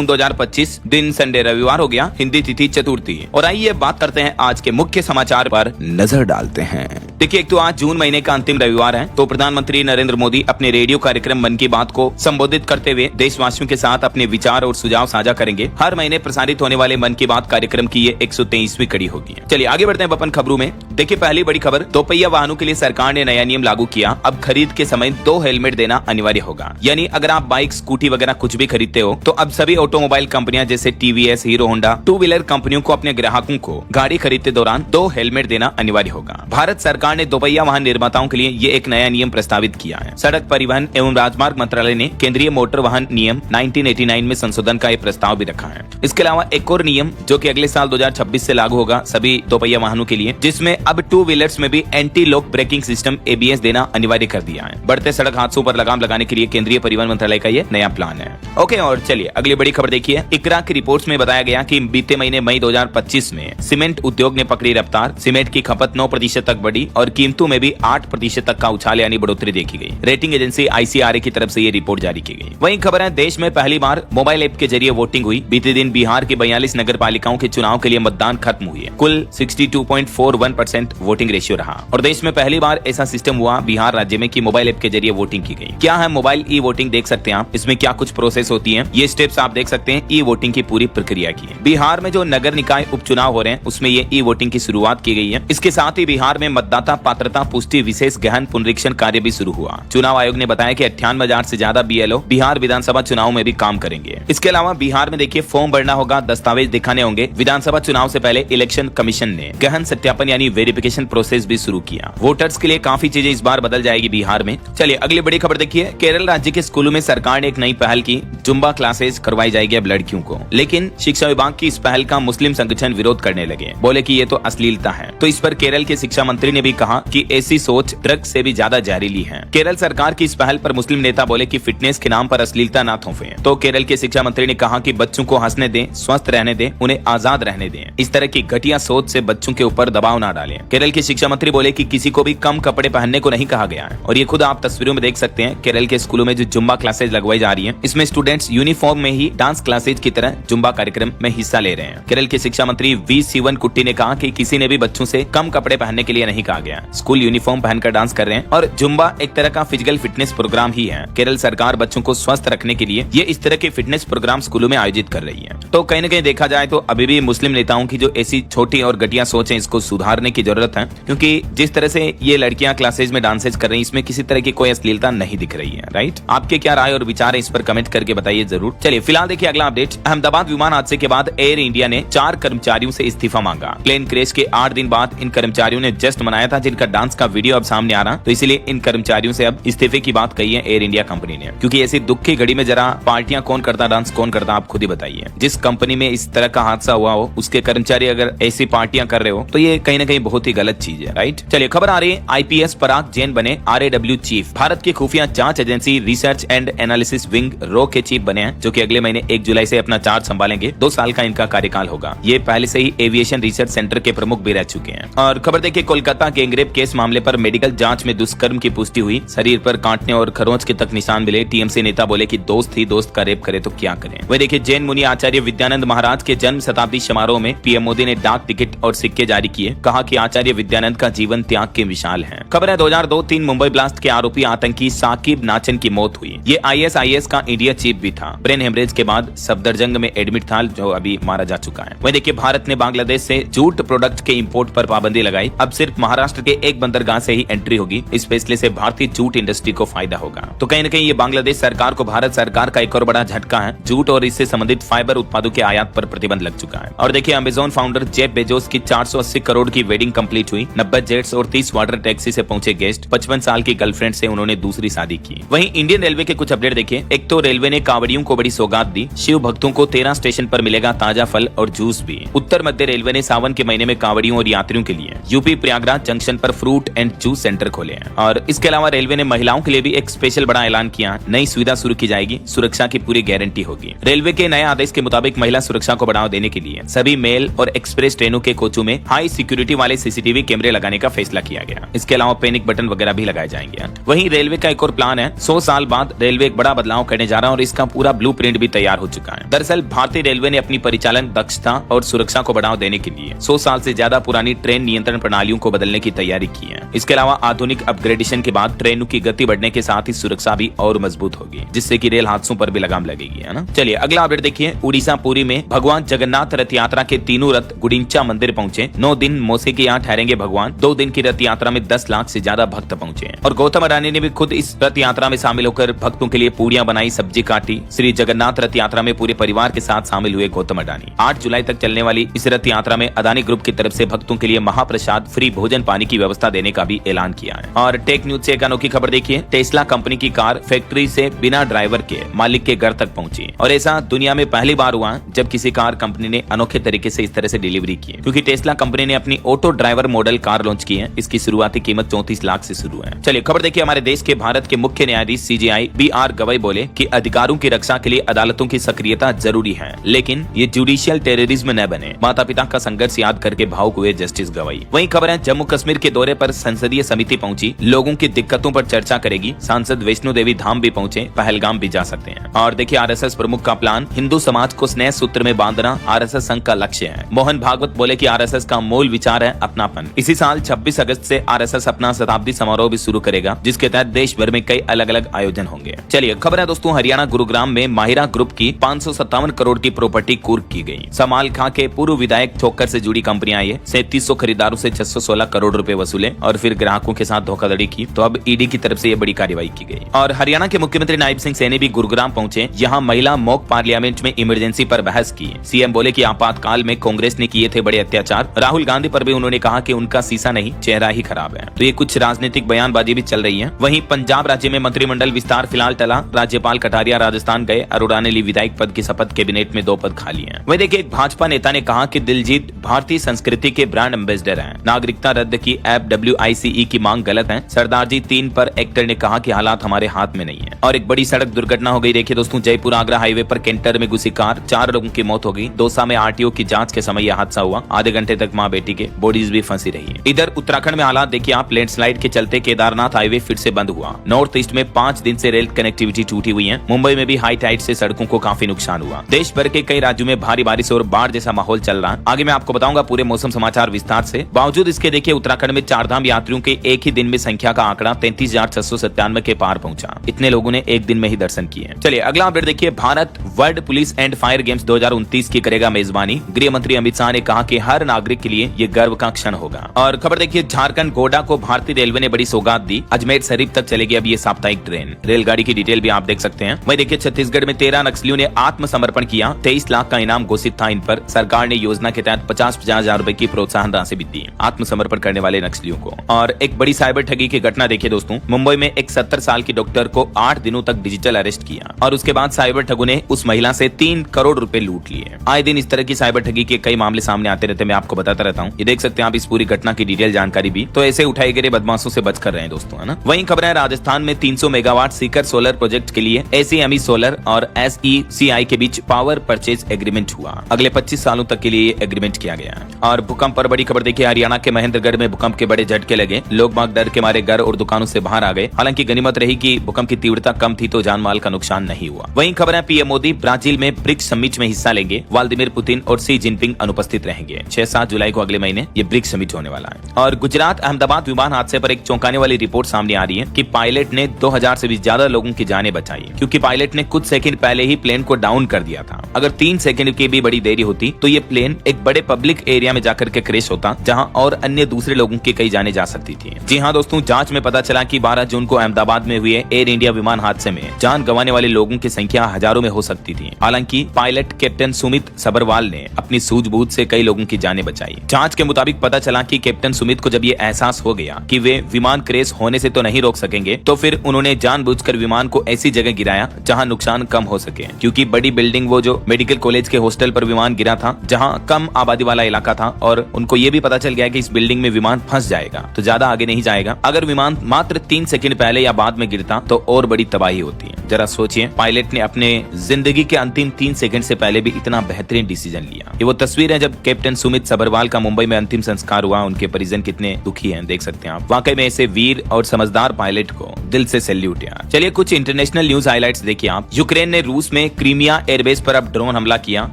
2025 दिन संडे रविवार हो गया, हिंदी तिथि चतुर्थी। और आइए बात करते हैं आज के मुख्य समाचार पर नजर डालते हैं। देखिए, एक तो आज जून महीने का अंतिम रविवार है, तो प्रधानमंत्री नरेंद्र मोदी अपने रेडियो कार्यक्रम मन की बात को संबोधित करते हुए देशवासियों के साथ अपने विचार और सुझाव साझा करेंगे। हर महीने प्रसारित होने वाले मन की बात कार्यक्रम की ये 123वीं कड़ी होगी। चलिए आगे बढ़ते हैं अपन खबरों में। देखिए, पहली बड़ी खबर, दोपहिया वाहनों के लिए सरकार ने नया नियम लागू किया। अब खरीद के समय 2 हेलमेट देना अनिवार्य होगा। यानी अगर आप बाइक, स्कूटी वगैरह कुछ भी खरीदते हो तो अब सभी ऑटोमोबाइल कंपनियां जैसे टीवीएस, हीरो होंडा, 2 व्हीलर कंपनियों को अपने ग्राहकों को गाड़ी खरीदते दौरान 2 हेलमेट देना अनिवार्य होगा। भारत सरकार ने दोपहिया वाहन निर्माताओं के लिए ये एक नया नियम प्रस्तावित किया है। सड़क परिवहन एवं राजमार्ग मंत्रालय ने केंद्रीय मोटर वाहन नियम 1989 में संशोधन का एक प्रस्ताव भी रखा है। इसके अलावा एक और नियम जो कि अगले साल 2026 से लागू होगा सभी दोपहिया वाहनों के लिए, जिसमें अब 2 व्हीलर्स में भी anti lock braking system ABS देना अनिवार्य कर दिया है। बढ़ते सड़क हादसों पर लगाम लगाने के लिए केंद्रीय परिवहन मंत्रालय का ये नया प्लान है। ओके, और चलिए अगली बड़ी खबर देखिए। इकरा की रिपोर्ट्स में बताया गया कि बीते महीने मई 2025 में सीमेंट उद्योग ने पकड़ी रफ्तार। सीमेंट की खपत 9% तक बढ़ी और कीमतों में भी 8% तक का उछाल यानी बढ़ोतरी देखी गई। रेटिंग एजेंसी ICRA की तरफ से ये रिपोर्ट जारी की गई। वहीं खबर है, देश में पहली बार मोबाइल ऐप के जरिए वोटिंग हुई। बीते दिन बिहार की 42 नगर पालिकाओं के चुनाव के लिए मतदान खत्म हुई है। कुल 62.41% वोटिंग रेशियो रहा और देश में पहली बार ऐसा सिस्टम हुआ बिहार राज्य में कि मोबाइल ऐप के जरिए वोटिंग की गई। क्या है मोबाइल ई वोटिंग, देख सकते हैं आप। इसमें क्या कुछ प्रोसेस होती है, ये स्टेप्स आप देख सकते हैं ई वोटिंग की पूरी प्रक्रिया की। बिहार में जो नगर निकाय उपचुनाव हो रहे हैं उसमें ये ई वोटिंग की शुरुआत की गई है। इसके साथ ही बिहार में मतदाता पात्रता पुष्टि विशेष गहन पुनरीक्षण कार्य भी शुरू हुआ। चुनाव आयोग ने बताया कि 98,000 से ज्यादा BLO बिहार विधानसभा चुनाव में भी काम करेंगे। इसके अलावा बिहार में देखिए, फॉर्म भरना होगा, दस्तावेज दिखाने होंगे। विधानसभा चुनाव से पहले इलेक्शन कमीशन ने गहन सत्यापन यानी वेरिफिकेशन प्रोसेस भी शुरू किया। वोटर्स के लिए काफी चीजें इस बार बदल जाएगी बिहार में। चलिए अगली बड़ी खबर देखिए। केरल राज्य के स्कूलों में सरकार ने एक नई पहल की, जुम्बा क्लासेस करवाई जाएगी अब लड़कियों को। लेकिन शिक्षा विभाग की इस पहल का मुस्लिम संगठन विरोध करने लगे, बोले कि ये तो अश्लीलता है। तो इस पर केरल के शिक्षा मंत्री ने भी कहा कि ऐसी सोच ड्रग्स से भी ज्यादा जहरीली है। केरल सरकार की इस पहल पर मुस्लिम नेता बोले कि फिटनेस के नाम पर अश्लीलता ना थोपे। तो केरल के शिक्षा मंत्री ने कहा कि बच्चों को हंसने दें, स्वस्थ रहने दें, उन्हें आजाद रहने दें। इस तरह की घटिया सोच से बच्चों के ऊपर दबाव ना डालें। केरल के शिक्षा मंत्री बोले कि किसी को भी कम कपड़े पहनने को नहीं कहा गया है। और ये खुद आप तस्वीरों में देख सकते हैं। केरल के स्कूलों में जो जुम्बा क्लासेज लगवाई जा रही है, इसमें स्टूडेंट्स यूनिफॉर्म में ही डांस क्लासेज की तरह जुम्बा कार्यक्रम में हिस्सा ले रहे हैं। केरल के शिक्षा मंत्री V शिवन कुट्टी ने कहा कि किसी ने भी बच्चों से कम कपड़े पहनने के लिए नहीं कहा गया। स्कूल यूनिफॉर्म पहनकर डांस कर रहे हैं और जुम्बा एक तरह का फिजिकल फिटनेस प्रोग्राम ही है। केरल सरकार बच्चों को स्वस्थ रखने के लिए ये इस तरह के फिटनेस प्रोग्राम स्कूलों में आयोजित कर रही है। तो कहीं न कहीं देखा जाए तो अभी भी मुस्लिम नेताओं की जो ऐसी छोटी और घटिया सोच है, इसको सुधारने की जरूरत है। क्योंकि जिस तरह से ये लड़कियां क्लासेज में डांसेज कर रही हैं, इसमें किसी तरह की कोई अश्लीलता नहीं दिख रही है। राइट, आपके क्या राय और विचार है इस पर कमेंट करके बताइए जरूर। चलिए फिलहाल देखिए अगला अपडेट। अहमदाबाद विमान हादसे के बाद एयर इंडिया ने 4 कर्मचारियों से इस्तीफा मांगा। प्लेन क्रैश के 8 दिन बाद इन कर्मचारियों ने जश्न मनाया था, जिनका डांस का वीडियो अब सामने आ रहा। तो इसलिए इन कर्मचारियों से अब इस्तीफे की बात कही है एयर इंडिया कंपनी ने। क्योंकि ऐसी दुख की घड़ी में जरा पार्टियां कौन करता, डांस कौन करता, आप खुद ही बताइए। जिस कंपनी में इस तरह का हादसा हुआ हो, उसके कर्मचारी अगर ऐसी पार्टियां कर रहे हो तो ये कहीं न कहीं बहुत ही गलत चीज है। राइट, चलिए खबर आ रही है। IPS पराग जैन बने RAW चीफ। भारत की खुफिया जांच agency research and analysis wing RAW के चीफ बने हैं, जो कि अगले महीने 1 जुलाई से अपना चार्ज संभालेंगे। 2 साल का इनका कार्यकाल होगा। ये पहले से ही एविएशन रिसर्च सेंटर के प्रमुख भी रह चुके हैं। और खबर देखिए, कोलकाता गैंगरेप केस मामले पर मेडिकल जांच में दुष्कर्म की पुष्टि हुई। शरीर पर काटने और खरोंच के तक निशान मिले। TMC नेता बोले कि दोस्त ही दोस्त का रेप करे तो क्या करें। वही देखिए, जैन मुनि आचार्य विद्यानंद महाराज के जन्म शताब्दी समारोह में PM मोदी ने डाक टिकट और सिक्के जारी किए। कहा कि आचार्य विद्यानंद का जीवन त्याग के मिसाल है। खबर है 2002-3 मुंबई ब्लास्ट के आरोपी आतंकी साकिब नाचन की मौत हुई। ये ISIS का इंडिया चीफ भी था। ब्रेन हेमरेज के बाद सफदरजंग में एडमिट था, जो अभी मारा जा चुका है। वही देखिए, भारत ने बांग्लादेश से जूट प्रोडक्ट के इंपोर्ट पर पाबंदी लगाई। अब सिर्फ महाराष्ट्र के एक बंदरगाह से ही एंट्री होगी। इस फैसले से भारतीय जूट इंडस्ट्री को फायदा होगा। तो कहीं न कहीं ये बांग्लादेश सरकार को भारत सरकार का एक और बड़ा झटका है। जूट और इससे संबंधित फाइबर उत्पादों के आयात पर प्रतिबंध लग चुका है। और देखिए, अमेजोन फाउंडर जेफ बेजोस की 480 करोड़ की वेडिंग कंप्लीट हुई। 90 जेट्स और 30 वाटर टैक्सी से पहुंचे गेस्ट। 55 साल की गर्लफ्रेंड से उन्होंने दूसरी शादी की। वहीं इंडियन रेलवे के कुछ अपडेट देखिए। एक तो रेलवे ने कांवड़ियों को बड़ी सौगात दी। शिव भक्तों को 13 स्टेशन पर मिलेगा ताजा फल और जूस भी। उत्तर मध्य रेलवे ने सावन के महीने में कांवड़ियों और यात्रियों के लिए यूपी प्रयागराज जंक्शन पर फ्रूट एंड जूस सेंटर खोले हैं। और इसके अलावा रेलवे ने महिलाओं के लिए भी एक स्पेशल बड़ा ऐलान किया। नई सुविधा शुरू की जाएगी, सुरक्षा की पूरी गारंटी होगी। रेलवे के नए आदेश के मुताबिक महिला सुरक्षा को बढ़ावा देने के लिए सभी मेल और एक्सप्रेस ट्रेनों के कोचों में हाई सिक्योरिटी वाले CCTV कैमरे लगाने का फैसला किया गया। इसके अलावा पैनिक बटन वगैरह भी लगाए जाएंगे। वहीं रेलवे का एक और प्लान है। 100 साल बाद रेलवे एक बड़ा बदलाव करने जा रहा है और इस इसका पूरा ब्लूप्रिंट भी तैयार हो चुका है। दरअसल भारतीय रेलवे ने अपनी परिचालन दक्षता और सुरक्षा को बढ़ावा देने के लिए 100 साल से ज्यादा पुरानी ट्रेन नियंत्रण प्रणालियों को बदलने की तैयारी की है। इसके अलावा आधुनिक अपग्रेडेशन के बाद ट्रेनों की गति बढ़ने के साथ ही सुरक्षा भी और मजबूत होगी, जिससे कि रेल हादसों पर भी लगाम लगेगी, है ना। चलिए अगला अपडेट देखिए। उड़ीसा पुरी में भगवान जगन्नाथ रथ यात्रा के तीनों रथ गुडिंचा मंदिर पहुंचे। 9 दिन मौसे के यहाँ ठहरेंगे भगवान। 2 दिन की रथ यात्रा में 10 लाख से ज्यादा भक्त पहुंचे और गौतम अडानी ने भी खुद इस रथ यात्रा में शामिल होकर भक्तों के लिए पूड़ियां बनाई, सब्जी काटी। श्री जगन्नाथ रथ यात्रा में पूरे परिवार के साथ शामिल हुए गौतम अडानी। 8 जुलाई तक चलने वाली इस रथ यात्रा में अदानी ग्रुप की तरफ से भक्तों के लिए महाप्रसाद, फ्री भोजन पानी की व्यवस्था देने का भी ऐलान किया है। और टेक न्यूज से एक अनोखी खबर देखिए। टेस्ला कंपनी की कार फैक्ट्री से बिना ड्राइवर के मालिक के घर तक पहुंची और ऐसा दुनिया में पहली बार हुआ जब किसी कार कंपनी ने अनोखे तरीके से इस तरह से डिलीवरी की है, क्योंकि टेस्ला कंपनी ने अपनी auto driver model car launch की है। इसकी शुरुआती कीमत 34 लाख से शुरू है। चलिए खबर देखिए। हमारे देश के भारत के मुख्य न्यायाधीश CJI BR गवई बोले कि अधिकारों की रक्षा के लिए अदालतों की सक्रियता जरूरी है, लेकिन ये जुडिशियल टेररिज्म न बने। माता पिता का संघर्ष याद करके भावुक हुए जस्टिस गवई। वहीं खबर है जम्मू कश्मीर के दौरे पर संसदीय समिति पहुंची, लोगों की दिक्कतों पर चर्चा करेगी। सांसद वैष्णो देवी धाम भी पहुंचे, पहलगाम भी जा सकते हैं। और देखिए RSS प्रमुख का प्लान, हिंदू समाज को स्नेह सूत्र में बांधना RSS संघ का लक्ष्य है। मोहन भागवत बोले कि RSS का मूल विचार है अपनापन। इसी साल 26 अगस्त से RSS अपना शताब्दी समारोह भी शुरू करेगा, जिसके तहत देश भर में कई अलग अलग आयोजन होंगे। चलिए खबर है दोस्तों, हरियाणा गुरुग्राम में माहिरा ग्रुप की 557 करोड़ की प्रॉपर्टी कुर्क की गई। समाल खां के पूर्व विधायक ठोकर से जुड़ी कंपनियां ये 3700 खरीदारों से 616 करोड़ रुपए वसूले और फिर ग्राहकों के साथ धोखाधड़ी की, तो अब ईडी की तरफ से ये बड़ी कार्रवाई की गई। और हरियाणा के मुख्यमंत्री नायब सिंह सैनी भी गुरुग्राम पहुंचे। यहाँ महिला मॉक पार्लियामेंट में इमरजेंसी पर बहस की। सीएम बोले कि आपातकाल में कांग्रेस ने किए थे बड़े अत्याचार। राहुल गांधी पर भी उन्होंने कहा कि उनका सीसा नहीं, चेहरा ही खराब है। तो ये कुछ राजनीतिक बयानबाजी भी चल रही है। वहीं पंजाब राज्य में मंत्रिमंडल विस्तार फिलहाल टला। राज्यपाल कटारिया राजस्थान गए। अरोड़ा ने ली विधायक पद की शपथ, कैबिनेट में 2 पद खाली हैं। वहीं देखिए एक भाजपा नेता ने कहा कि दिलजीत भारतीय संस्कृति के ब्रांड एम्बेसडर हैं। नागरिकता रद्द की ऐप WICE की मांग गलत है। सरदार जी 3 पर एक्टर ने कहा कि हालात हमारे हाथ में नहीं है। और एक बड़ी सड़क दुर्घटना हो गई। देखिए दोस्तों, जयपुर आगरा हाईवे पर कैंटर में घुसी कार, 4 लोगों की मौत हो गई। दौसा में RTO की जांच के समय यह हादसा हुआ। आधे घंटे तक मां बेटी के बॉडीज भी फंसी रही है। इधर उत्तराखंड में हालात देखिए आप। लैंडस्लाइड के चलते केदारनाथ हाईवे फिर से बंद हुआ। नॉर्थ ईस्ट में 5 दिन से रेल कनेक्टिविटी टूटी हुई है। मुंबई में भी हाई टाइड से सड़कों को काफी नुकसान हुआ। देश भर के कई राज्यों में भारी बारिश और बाढ़ जैसा माहौल चल रहा है। आगे मैं आपको बताऊंगा पूरे मौसम समाचार विस्तार से। बावजूद इसके देखिए उत्तराखंड में 4 धाम यात्रियों के एक ही दिन में संख्या का आंकड़ा 33,697 के पार पहुंचा। इतने लोगों ने एक दिन में ही दर्शन किए। चलिए अगला अपडेट देखिए। Bharat world police and fire games 2029 की करेगा मेजबानी। गृह मंत्री अमित शाह ने कहा कि हर नागरिक के लिए ये गर्व का क्षण होगा। और खबर देखिए झारखंड गोड्डा को भारतीय रेलवे ने बड़ी सौगात दी। अजमेर शरीफ तक चलेगी अब ये साप्ताहिक ट्रेन। रेलगाड़ी की डिटेल भी आप देख सकते हैं। वहीं देखिए छत्तीसगढ़ में 13 नक्सलियों ने आत्मसमर्पण किया। 23 लाख का इनाम घोषित था इन पर। सरकार ने योजना के तहत 50-50 हजार रुपए की प्रोत्साहन राशि भी दी आत्मसमर्पण करने वाले नक्सलियों को। और एक बड़ी साइबर ठगी की घटना देखिए दोस्तों। मुंबई में एक 70 साल की डॉक्टर को 8 दिनों तक डिजिटल अरेस्ट किया और उसके बाद साइबर ठगों ने उस महिला से 3 करोड़ रुपए लूट लिए। आए दिन इस तरह की साइबर ठगी के कई मामले सामने आते रहते, मैं आपको बताता रहता हूँ। ये देख सकते हैं आप इस पूरी घटना की डिटेल जानकारी भी। तो ऐसे उठाए गए बदमाशों से बच कर रहे हैं दोस्तों, है ना। वहीं खबर है राजस्थान में 300 मेगावाट सीकर सोलर प्रोजेक्ट के लिए SEME सोलर और SECI के बीच पावर परचेज एग्रीमेंट हुआ। अगले 25 सालों तक के लिए एग्रीमेंट किया गया। और भूकंप पर बड़ी खबर देखिए। हरियाणा के महेंद्रगढ़ में भूकंप के बड़े झटके लगे। लोग बाग डर के मारे घर और दुकानों से बाहर आ गए। हालांकि गनीमत रही कि भूकंप की तीव्रता कम थी तो जान माल का नुकसान नहीं हुआ। वहीं खबर है PM मोदी ब्राजील में ब्रिक्स समिट में हिस्सा लेंगे। व्लादिमीर पुतिन और शी जिनपिंग अनुपस्थित रहेंगे। 6-7 जुलाई को अगले महीने ये ब्रिक्स समिट होने वाला है। और गुजरात अहमदाबाद विमान हादसे पर एक चौंकाने वाली रिपोर्ट सामने आ रही है कि पायलट ने 2000 से भी ज्यादा लोगों की जानें बचाई, क्योंकि पायलट ने कुछ सेकंड पहले ही प्लेन को डाउन कर दिया था। अगर 3 सेकंड की भी बड़ी देरी होती तो ये प्लेन एक बड़े पब्लिक एरिया में जाकर के क्रैश होता, जहां और अन्य दूसरे लोगों की कई जानें जा सकती थी। जी हाँ दोस्तों, जांच में पता चला कि 12 जून को अहमदाबाद में हुए एयर इंडिया विमान हादसे में जान गंवाने वाले लोगों की संख्या हजारों में हो सकती थी। हालांकि पायलट कैप्टन सुमित सबरवाल ने अपनी सूझबूझ से कई लोगों की जानें बचाई। जांच के मुताबिक पता चला कि कैप्टन सुमित को जब ये एहसास हो गया कि वे विमान क्रैश होने से तो नहीं रोक सकेंगे, तो फिर उन्होंने जानबूझकर विमान को ऐसी जगह गिराया जहां नुकसान कम हो सके। क्योंकि बड़ी बिल्डिंग, वो जो मेडिकल कॉलेज के हॉस्टल पर विमान गिरा था, जहां कम आबादी वाला इलाका था, और उनको ये भी पता चल गया कि इस बिल्डिंग में विमान फंस जाएगा तो ज्यादा आगे नहीं जाएगा। अगर विमान मात्र 3 सेकंड पहले या बाद में गिरता तो और बड़ी तबाही होती है। जरा सोचिए, पायलट ने अपने जिंदगी के अंतिम 3 सेकंड से पहले भी इतना बेहतरीन डिसीजन लिया। ये वो तस्वीर है जब कैप्टन सुमित सबरवाल का मुंबई में अंतिम संस्कार हुआ। उनके परिजन कितने दुखी हैं, देख सकते हैं आप। वाकई में ऐसे वीर और समझदार पायलट को दिल से सैल्यूट यार। चलिए कुछ इंटरनेशनल न्यूज हाइलाइट्स देखिए। देखिए आप, यूक्रेन ने रूस में क्रीमिया एयरबेस पर अब ड्रोन हमला किया,